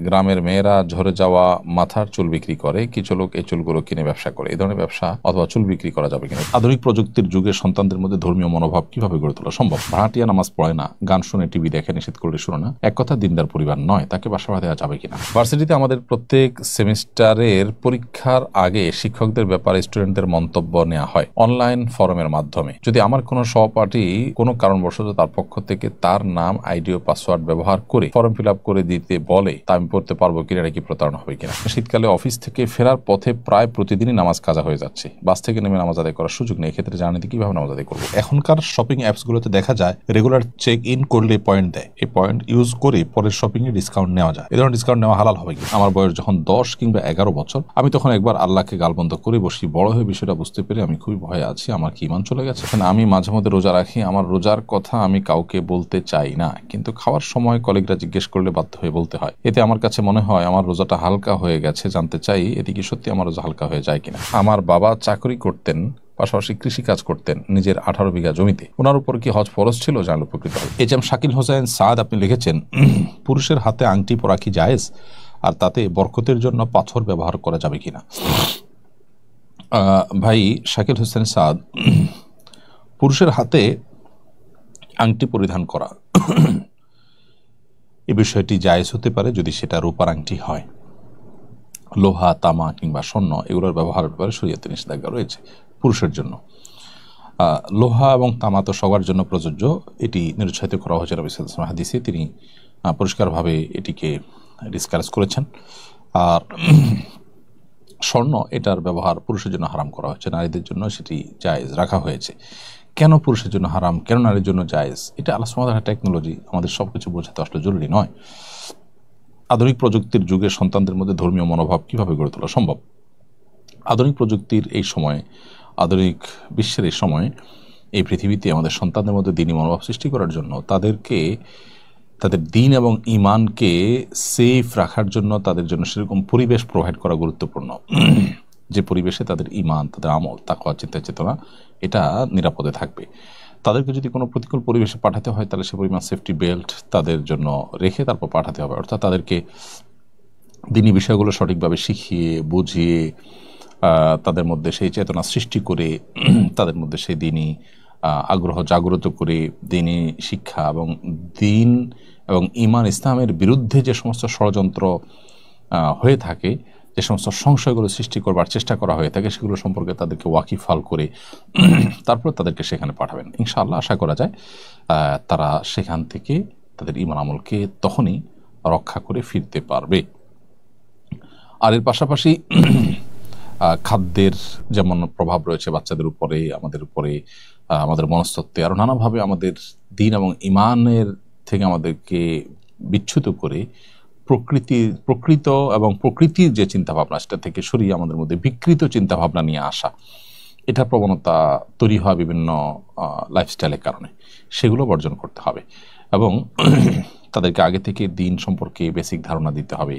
গ্রামের মেয়েরা ঝরে যাওয়া মাথার চুল বিক্রি করে, কিছু লোক এই চুলগুলো কিনে ব্যবসা করে। এই ধরনের ব্যবসা অথবা চুল বিক্রি করা যাবে কিনা? আধুনিক প্রযুক্তির যুগে সন্তানদের মধ্যে ধর্মীয় মনোভাব কিভাবে গড়ে তোলা সম্ভব? ভাড়াটিয়া নামাজ পড়ে না, গান শুনে টিভি দেখে, নিষেধ করলে শুনো না, এক কথা দিনদার পরিবার নয়, তাকে বাসা দেওয়া যাবে কিনা? ভার্সিটিতে আমাদের প্রত্যেক সেমিস্টারের পরীক্ষার আগে শিক্ষকদের ব্যাপারে স্টুডেন্টদের মন্তব্য নেওয়া হয় অনলাইন ফরমের মাধ্যমে। যদি আমার কোনো সহপাঠী কোনো কারণবশত তার পক্ষ থেকে তার নাম, আইডি ও পাসওয়ার্ড ব্যবহার করে ফর্ম ফিল আপ করে দিতে বলে, তা আমি পড়তে পারবো কিনা, এটা কি প্রতারণা হবে কিনা? শীতকালে অফিস থেকে ফেরার পথে প্রায় প্রতিদিনই নামাজ কাজা হয়ে যাচ্ছে, বাস থেকে নেমে নামাজ আদায় করার সুযোগ নেই। এক্ষেত্রে জানাতে কিভাবে নামাজ আদায় করবো? এখনকার শপিং অ্যাপসগুলোতে দেখা যায় রেগুলার চেক ইন করলে পয়েন্ট দেয়, এই পয়েন্ট ইউজ করে পরের শপিং এ ডিসকাউন্ট নেওয়া যায়। এই ধরনের ডিসকাউন্ট নেওয়া হালাল হবে কি? আমার বয়স যখন 10 কিংবা 11 বছর, আমি তখন একবার আল্লাহকে গালবন্ধ করে বসি। বড় হয়ে বিষয়টা বুঝতে পেরে আমি খুবই ভয়ে আছি, আমার কি ঈমান চলে গেছে? আমি মাঝে মধ্যে রোজা রাখি, আমার রোজার কথা আমি কাউকে বলতে চাই না, কিন্তু খাওয়ার সময় কলিগরা জিজ্ঞেস করলে বাধ্য হয়ে বলতে হয়। এতে আমার কাছে মনে হয় আমার রোজাটা হালকা হয়ে গেছে। জানতে চাই এতে কি সত্যি আমার রোজা হালকা হয়ে যায় কিনা? আমার বাবা চাকরি করতেন, পাশাপাশি কৃষি কাজ করতেন নিজের 18 বিঘা জমিতে। ওনার উপর কি হজ ফরজ ছিল? জানলে উপকৃত হবে। এজাম শাকিল হোসেন সাদ আপনি লিখেছেন, পুরুষের হাতে আংটি পরা কি জায়েজ, আর তাতে বরকতের জন্য পাথর ব্যবহার করা যাবে কিনা? ভাই শাকিল হোসেন সাদ, পুরুষের হাতে আংটি পরিধান করা এই বিষয়টি জায়েজ হতে পারে যদি সেটা রূপার আংটি হয়। লোহা, তামা কিংবা স্বর্ণ এগুলোর ব্যবহারের ব্যাপারে শরীয়তে নিষেধাজ্ঞা রয়েছে পুরুষের জন্য। লোহা এবং তামা তো সবার জন্য প্রযোজ্য, এটি নিরুৎসাহিত করা হয়েছে নবী সাল্লাল্লাহু আলাইহি ওয়াসাল্লাম হাদিসে, তিনি পরিষ্কারভাবে এটিকে ডিসকারেজ করেছেন। আর স্বর্ণ, এটার ব্যবহার পুরুষের জন্য হারাম করা হয়েছে, নারীদের জন্য সেটি জায়েজ রাখা হয়েছে। কেন পুরুষের জন্য হারাম, কেন নারীর জন্য জায়েজ? এটা আল্লাহ সুবহানাহু ওয়া তাআলার টেকনোলজি, আমাদের সবকিছু বোঝাতে আসলে জরুরি নয়। আধুনিক প্রযুক্তির যুগে সন্তানদের মধ্যে ধর্মীয় মনোভাব কিভাবে গড়ে তোলা সম্ভব? আধুনিক প্রযুক্তির এই সময়, আধুনিক বিশ্বের এই সময়, এই পৃথিবীতে আমাদের সন্তানদের মধ্যে দ্বীনি মনোভাব সৃষ্টি করার জন্য তাদেরকে তাদের দ্বীন এবং ঈমানকে সেফ রাখার জন্য তাদের জন্য সেরকম পরিবেশ প্রোভাইড করা গুরুত্বপূর্ণ, যে পরিবেশে তাদের ঈমান, তাদের আমল, তাকওয়া, চিন্তা চেতনা এটা নিরাপদে থাকবে। তাদেরকে যদি কোনো প্রতিকূল পরিবেশে পাঠাতে হয়, তাহলে সে পরিমাণ সেফটি বেল্ট তাদের জন্য রেখে তারপর পাঠাতে হবে। অর্থাৎ তাদেরকে দ্বীনি বিষয়গুলো সঠিকভাবে শিখিয়ে বুঝিয়ে তাদের মধ্যে সেই চেতনা সৃষ্টি করে, তাদের মধ্যে সেই দ্বীনি আগ্রহ জাগ্রত করে, দ্বীনি শিক্ষা এবং দ্বীন এবং ঈমান ইসলামের বিরুদ্ধে যে সমস্ত ষড়যন্ত্র হয়ে থাকে, যে সমস্ত সংশয়গুলো সৃষ্টি করবার চেষ্টা করা হয়ে থাকে, সেগুলো সম্পর্কে তাদেরকে ওয়াকিফাল করে তারপর তাদেরকে সেখানে পাঠাবেন। ইনশাআল্লাহ আশা করা যায় তারা সেখান থেকে তাদের ঈমান আমলকে তখনই রক্ষা করে ফিরতে পারবে। আর এর পাশাপাশি খাদ্যের যেমন প্রভাব রয়েছে বাচ্চাদের উপরে, আমাদের উপরে, আমাদের মনস্তত্ত্বে, আরও নানাভাবে আমাদের দ্বীন এবং ঈমানের থেকে আমাদেরকে বিচ্যুত করে প্রকৃত এবং প্রকৃতির যে চিন্তাভাবনা সেটা থেকে সরিয়ে আমাদের মধ্যে বিকৃত চিন্তাভাবনা নিয়ে আসা, এটা প্রবণতা তৈরি হয় বিভিন্ন লাইফস্টাইলের কারণে। সেগুলো বর্জন করতে হবে এবং তাদেরকে আগে থেকে দ্বীন সম্পর্কে বেসিক ধারণা দিতে হবে,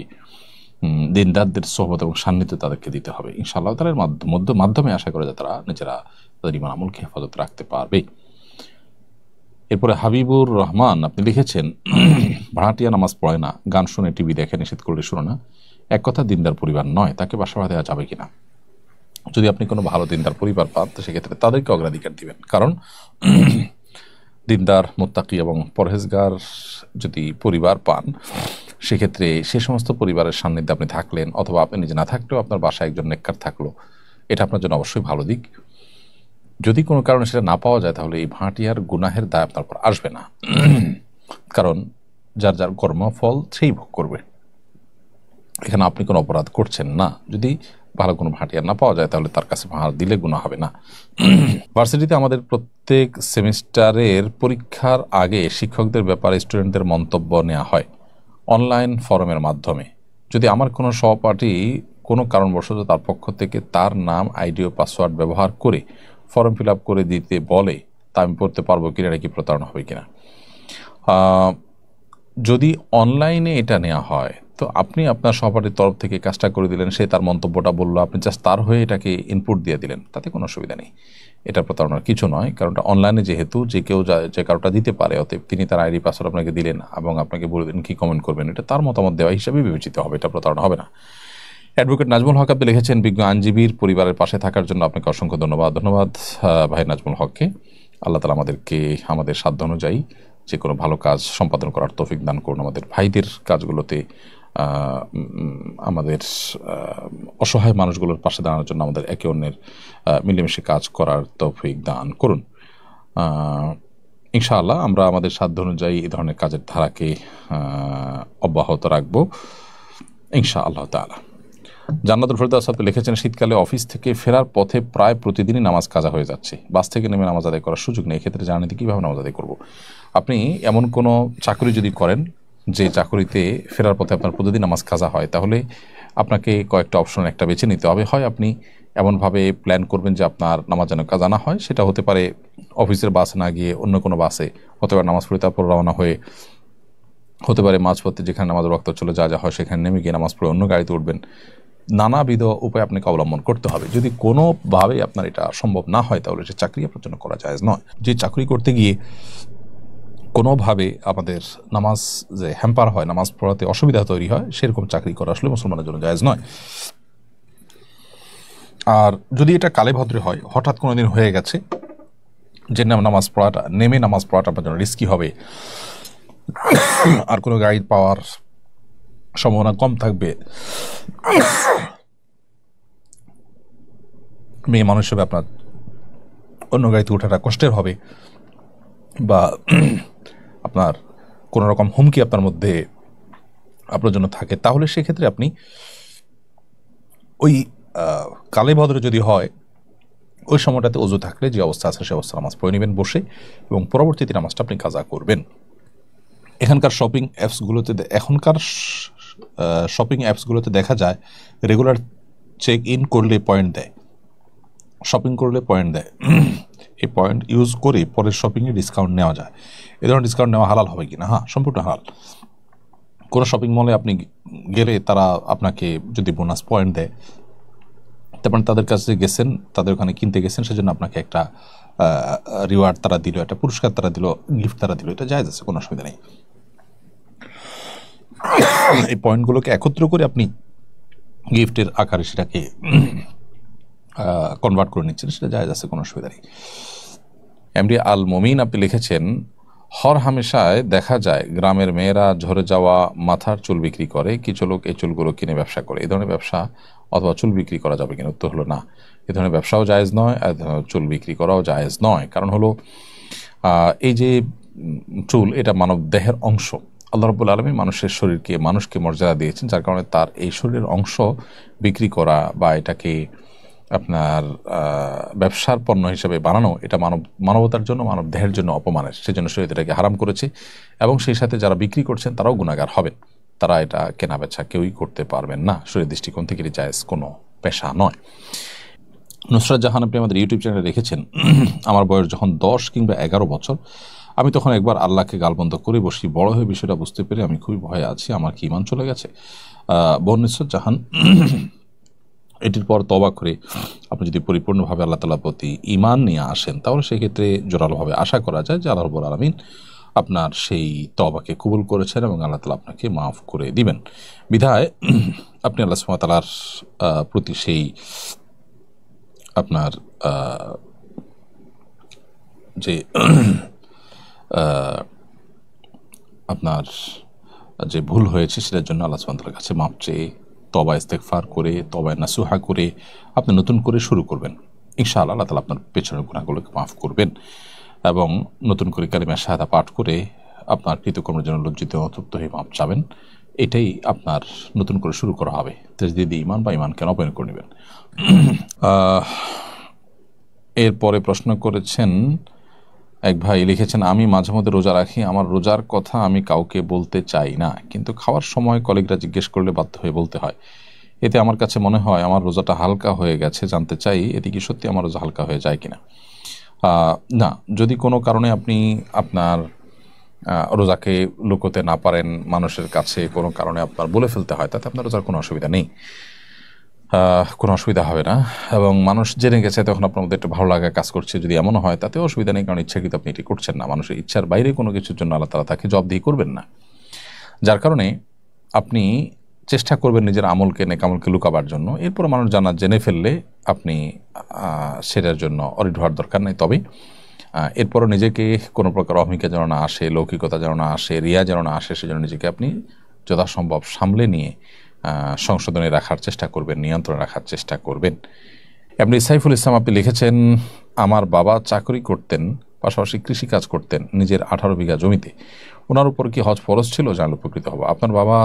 দিনদারদের সোহবত এবং সান্নিধ্য তাদেরকে দিতে হবে। ইনশাআল্লাহ তাআলার মাধ্যমে আশা করা যায় তারা নিজেরা তাদের ঈমান আমলকে হেফাজত রাখতে পারবে। এরপরে হাবিবুর রহমান আপনি লিখেছেন, ভাড়াটিয়া নামাজ পড়ে না, গান শুনে টিভি দেখে, নিষেধ করলে শুনো না, এক কথা দিনদার পরিবার নয়, তাকে বাসা দেওয়া যাবে কিনা? যদি আপনি কোনো ভালো দিনদার পরিবার পান, তো সেক্ষেত্রে তাদেরকে অগ্রাধিকার দিবেন। কারণ দিনদার, মুত্তাকি এবং পরহেজগার যদি পরিবার পান, সেক্ষেত্রে সে সমস্ত পরিবারের সান্নিধ্যে আপনি থাকলেন, অথবা আপনি নিজে না থাকলেও আপনার বাসায় একজন নেককার থাকলো, এটা আপনার জন্য অবশ্যই ভালো দিক। যদি কোনো কারণে সেটা না পাওয়া যায়, তাহলে এই ভাটিয়ার গুনাহের দায় আপনার উপর আসবে না, কারণ যার যার কর্মফল সেই ভোগ করবে। এখানে আপনি কোনো অপরাধ করছেন না। যদি ভালো কোনো ভাটিয়ার না পাওয়া যায়, তাহলে তার কাছে ভাড়া দিলে গুনাহ হবে না। ভার্সিটিতে আমাদের প্রত্যেক সেমিস্টারের পরীক্ষার আগে শিক্ষকদের ব্যাপারে স্টুডেন্টদের মন্তব্য নেওয়া হয় অনলাইন ফরমের মাধ্যমে। যদি আমার কোনো সহপাঠী কোনো কারণবশত তার পক্ষ থেকে তার নাম, আইডি ও পাসওয়ার্ড ব্যবহার করে ফর্ম ফিল আপ করে দিতে বলে, তা আমি পড়তে পারবো কিনা, এটা কি প্রতারণা হবে কিনা? যদি অনলাইনে এটা নেওয়া হয়, তো আপনি আপনার সহপাঠীর তরফ থেকে কাজটা করে দিলেন, সে তার মন্তব্যটা বললো, আপনি জাস্ট তার হয়ে এটাকে ইনপুট দিয়ে দিলেন, তাতে কোনো অসুবিধা নেই। এটা প্রতারণার কিছু নয়, কারণটা অনলাইনে যেহেতু যে কেউ যে কারোটা দিতে পারে, অতএব তিনি তার আইডি পাসওয়ার্ড আপনাকে দিলেন এবং আপনাকে বলে দিলেন কী কমেন্ট করবেন, এটা তার মতামত দেওয়া হিসাবে বিবেচিত হবে, এটা প্রতারণা হবে না। অ্যাডভোকেট নাজমুল হক আপনি লিখেছেন, বিজ্ঞ আইনজীবীর পরিবারের পাশে থাকার জন্য আপনাকে অসংখ্য ধন্যবাদ। ধন্যবাদ ভাই নাজমুল হককে। আল্লাহ তাআলা আমাদেরকে আমাদের সাধ্য অনুযায়ী যে কোনো ভালো কাজ সম্পাদন করার তৌফিক দান করুন। আমাদের ভাইদের কাজগুলোতে আমাদের অসহায় মানুষগুলোর পাশে দাঁড়ানোর জন্য আমাদের একে অন্যের মিলেমিশে কাজ করার তৌফিক দান করুন। ইনশাআল্লাহ আমরা আমাদের সাধ্য অনুযায়ী এই ধরনের কাজের ধারাকে অব্যাহত রাখব ইনশাআল্লাহ তাআলা। জান্নাতুল ফেরদৌস আপনি লিখেছেন, শীতকালে অফিস থেকে ফেরার পথে প্রায় প্রতিদিনই নামাজ কাজা হয়ে যাচ্ছে, বাস থেকে নেমে নামাজ আদায় করার সুযোগ নেই, এক্ষেত্রে জার্নিতে কীভাবে নামাজ আদায় করব? আপনি এমন কোনো চাকরি যদি করেন যে চাকরিতে ফেরার পথে আপনার প্রতিদিন নামাজ কাজা হয়, তাহলে আপনাকে কয়েকটা অপশন একটা বেছে নিতে হবে। হয় আপনি এমনভাবে প্ল্যান করবেন যে আপনার নামাজ যেন কাজা না হয়, সেটা হতে পারে অফিসের বাসে না গিয়ে অন্য কোনো বাসে, অথবা নামাজ পড়ে তারপর রওনা হয়ে, হতে পারে মাঝপথে যেখানে নামাজের ওয়াক্ত চলে যা হয় সেখানে নেমে গিয়ে নামাজ পড়ে অন্য গাড়িতে উঠবেন। নানাবিধ উপায় আপনাকে অবলম্বন করতে হবে। যদি কোনোভাবে আপনার এটা সম্ভব না হয়, তাহলে সে চাকরি আপনার জন্য করা জায়েজ নয়। যে চাকরি করতে গিয়ে কোনোভাবে আমাদের নামাজ যে হ্যাম্পার হয়, নামাজ পড়াতে অসুবিধা তৈরি হয়, সেরকম চাকরি করা আসলে মুসলমানের জন্য জায়েজ নয়। আর যদি এটা কালে ভদ্রে হয়, হঠাৎ কোনো দিন হয়ে গেছে যে নামাজ পড়াটা, নেমে নামাজ পড়াটা আপনার জন্য রিস্কি হবে, আর কোনো গাইড পাওয়ার সম্ভাবনা কম থাকবে, মেয়ে মানুষ হিসেবে আপনার অন্য গাড়িতে ওঠাটা কষ্টের হবে, বা আপনার কোনো রকম হুমকি আপনার মধ্যে আপনার জন্য থাকে, তাহলে সেক্ষেত্রে আপনি ওই কালে ভদ্রে যদি হয়, ওই সময়টাতে ওযু থাকলে যে অবস্থা আছে সে অবস্থা নামাজ পড়ে নেবেন বসে, এবং পরবর্তীতে নামাজটা আপনি কাজা করবেন। এখনকার শপিং অ্যাপসগুলোতে দেখা যায় রেগুলার চেক ইন করলে পয়েন্ট দেয়, শপিং করলে পয়েন্ট দেয়। এই পয়েন্ট ইউজ করে পরের শপিংয়ে ডিসকাউন্ট নেওয়া যায়। এ ধরনের ডিসকাউন্ট নেওয়া হালাল হবে কিনা? হ্যাঁ, সম্পূর্ণ হালাল। কোনো শপিং মলে আপনি গেলে তারা আপনাকে যদি বোনাস পয়েন্ট দেয়, তারপরে তাদের কাছে গেছেন, তাদের ওখানে কিনতে গেছেন, সেজন্য আপনাকে একটা রিওয়ার্ড তারা দিল, একটা পুরস্কার তারা দিল, গিফট তারা দিল, এটা জায়েজ আছে, কোনো অসুবিধা নেই। এই পয়েন্টগুলোকে একত্র করে আপনি গিফটের আকারে সেটাকে কনভার্ট করে নিচ্ছেন, সেটা জায়েজ আছে, কোনো অসুবিধা নেই। এমডি আল মমিন আপনি লিখেছেন, হর হামেশায় দেখা যায় গ্রামের মেয়েরা ঝরে যাওয়া মাথার চুল বিক্রি করে, কিছু লোক এই চুলগুলো কিনে ব্যবসা করে। এই ধরনের ব্যবসা অথবা চুল বিক্রি করা যাবে কিনা? উত্তর হলো না, এ ধরনের ব্যবসাও জায়েজ নয়, চুল বিক্রি করাও জায়েজ নয়। কারণ হলো এই যে চুল, এটা মানব দেহের অংশ। আল্লাহ রাব্বুল আলামিন মানুষের শরীরকে, মানুষকে মর্যাদা দিয়েছেন, যার কারণে তার এই শরীরের অংশ বিক্রি করা বা এটাকে আপনার ব্যবসার পণ্য হিসেবে বানানো, এটা মানবতার জন্য, মানব দেহের জন্য অপমানের। সেজন্য শরীয়ত এটাকে হারাম করেছে, এবং সেই সাথে যারা বিক্রি করছেন তারাও গুনাহগার হবেন। তারা এটা কেনা বেচা কেউই করতে পারবেন না, শরীর দৃষ্টিকোণ থেকে এটি জায়েজ কোনো পেশা নয়। নুসরাত জাহান আপনি আমাদের ইউটিউব চ্যানেলে রেখেছেন, আমার বয়স যখন 10 কিংবা 11 বছর, আমি তখন একবার আল্লাহকে গালবন্ধ করে বসি। বড় হয়ে বিষয়টা বুঝতে পেরে আমি খুবই ভয়ে আছি, আমার কি ঈমান চলে গেছে? বোন নুসরাত জাহান, এটির পর তওবা করে আপনি যদি পরিপূর্ণভাবে আল্লাহ তাআলার প্রতি ঈমান নিয়ে আসেন, তাহলে সেক্ষেত্রে জোরালোভাবে আশা করা যায় যে আল্লাহ রাব্বুল আলামিন আপনার সেই তওবাকে কবুল করেছেন এবং আল্লাহ তাআলা আপনাকে মাফ করে দিবেন। বিধায় আপনি আল্লাহ সুবহানাহু ওয়া তাআলার প্রতি সেই আপনার যে আপনার যে ভুল হয়েছে সেটার জন্য আল্লাহ সুবহানাহু ওয়া তাআলার কাছে মাফ চেয়ে তওবা ইস্তেগফার করে, তওবা নাসুহা করে আপনি নতুন করে শুরু করবেন। ইনশাআল্লাহ আল্লাহ তাআলা আপনার পেছনের গুনাহগুলোকে মাফ করবেন, এবং নতুন করে কালিমা শাহাদা পাঠ করে আপনার কৃতকর্মের জন্য লজ্জিত অতপ্ত হয়ে মাফ চাবেন। এটাই আপনার নতুন করে শুরু করা হবে। তাজদীদ ঈমান বা ঈমানকে নবায়ন করে নেবেন। এরপরে প্রশ্ন করেছেন এক ভাই, লিখেছেন, আমি মাঝে মধ্যে রোজা রাখি, আমার রোজার কথা আমি কাউকে বলতে চাই না, কিন্তু খাওয়ার সময় কলিগরা জিজ্ঞেস করলে বাধ্য হয়ে বলতে হয়। এতে আমার কাছে মনে হয় আমার রোজাটা হালকা হয়ে গেছে। জানতে চাই এতে কি সত্যি আমার রোজা হালকা হয়ে যায় কিনা? না, যদি কোনো কারণে আপনি আপনার রোজাকে লুকোতে না পারেন, মানুষের কাছে কোনো কারণে আপনার বলে ফেলতে হয়, তাতে আপনার রোজার কোনো অসুবিধা নেই, কোনো অসুবিধা হবে না। এবং মানুষ জেনে গেছে তখন আপনার মধ্যে একটু ভালো লাগা কাজ করছে, যদি এমনও হয় তাতেও অসুবিধা নেই, কারণ ইচ্ছাকৃত আপনি এটি করছেন না। মানুষের ইচ্ছার বাইরে কোনো কিছুর জন্য আল্লাহ তাআলা তাকে জবাবদিহি করবেন না। যার কারণে আপনি চেষ্টা করবেন নিজের আমলকে, নেকামলকে লুকাবার জন্য। এরপর মানুষ জেনে ফেললে আপনি সেটার জন্য অরিড হওয়ার দরকার নেই। তবে এরপরও নিজেকে কোনো প্রকার অহমিকা যেন না আসে, লৌকিকতা যেন না আসে, রিয়া যেন না আসে, সেজন্য নিজেকে আপনি যথাসম্ভব সামলে নিয়ে সংশোধনে রাখার চেষ্টা করবেন, নিয়ন্ত্রণে রাখার চেষ্টা করবেন। এমনি সাইফুল ইসলাম আপনি লিখেছেন, আমার বাবা চাকরি করতেন, পাশাপাশি কৃষিকাজ করতেন নিজের 18 বিঘা জমিতে। ওনার উপর কি হজ ফরজ ছিল? জানলে উপকৃত হবো। আপনার বাবা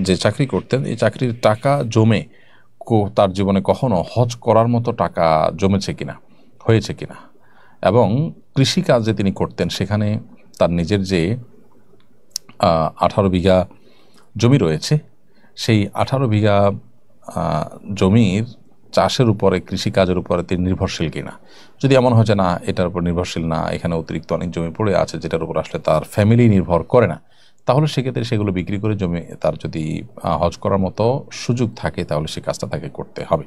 যে চাকরি করতেন, এই চাকরির টাকা জমে তার জীবনে কখনো হজ করার মতো টাকা জমেছে কিনা, হয়েছে কিনা, এবং কৃষিকাজ যে তিনি করতেন সেখানে তার নিজের যে 18 বিঘা জমি রয়েছে, সেই 18 বিঘা জমির চাষের উপরে, কৃষিকাজের উপরে তিনি নির্ভরশীল কিনা। যদি এমন হয় যে না, এটার উপর নির্ভরশীল না, এখানে অতিরিক্ত অনেক জমি পড়ে আছে যেটার উপর আসলে তার ফ্যামিলি নির্ভর করে না, তাহলে সেক্ষেত্রে সেগুলো বিক্রি করে জমি তার যদি হজ করার মতো সুযোগ থাকে তাহলে সে কাজটা তাকে করতে হবে।